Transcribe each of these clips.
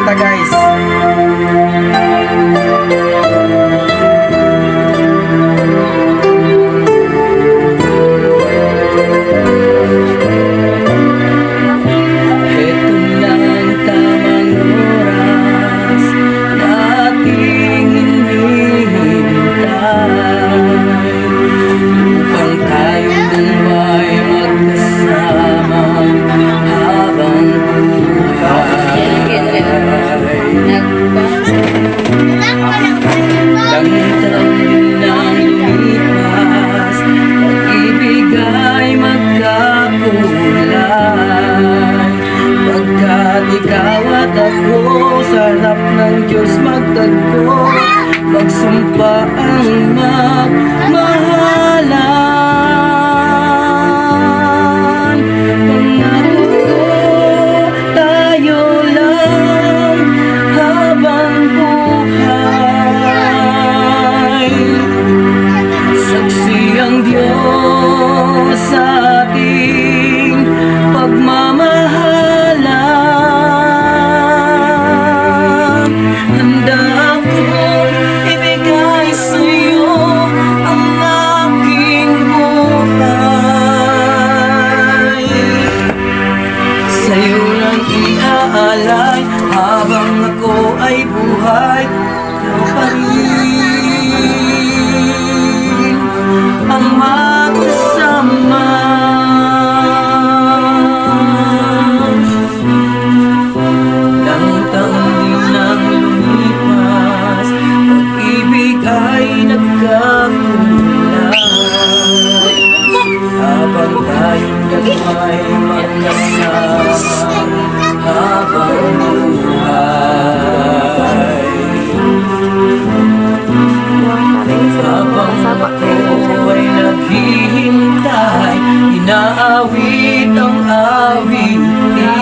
kanta guys. Ikaw at ako sa harap ng Diyos magtagpo, magsumpa ang magmahalan. Pangako ko, tayo lang habang buhay. Saksi ang Diyos sa ating pagmamahal. Iaalay habang ako ay buhay, ikaw pa rin ang magkasama. Ilang taon din ang lumipas, pag-ibig ay nagkakulay, habang tayong dalawa'y magkasama habang buhay. Habang ako ay naghihintay, inaawit ang awitin,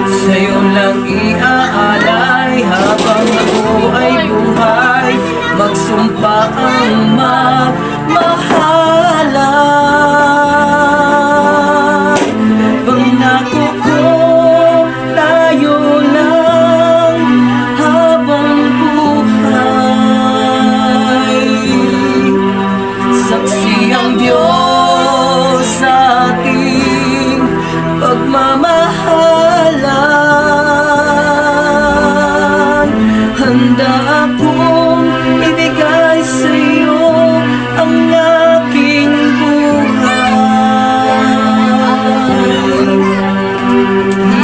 sa'yo lang iaalay. Habang ako ay buhay, magsumpa ang magmahalan. Pangako ko, tayo lang habang buhay. Saksi ang Diyos sa ating pagmamahalan. Handa akong ibigay sa'yo ang aking buhay.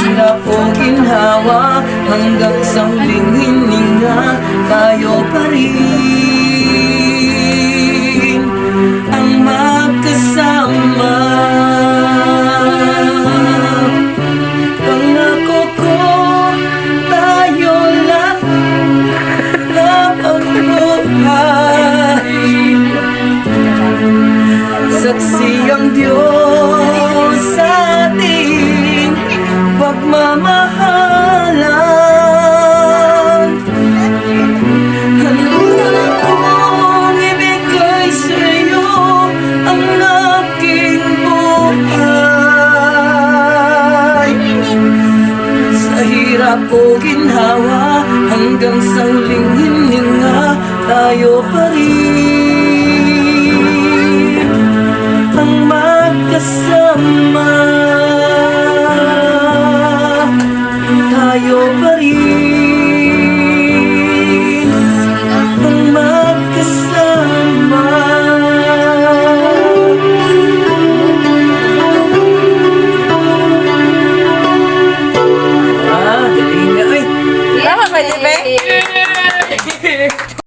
Hirap o ginhawa, hanggang sa huling hininga, tayo pa rin ang magkasama. Pangako ko, tayo lang habang buhay. Saksi ang Diyos sa ating pagmamahalan. Handa kong ibigay sa'yo ang aking buhay. Sa hirap o ginhawa, hanggang sa huling hininga, tayo pa rin ang magkasama.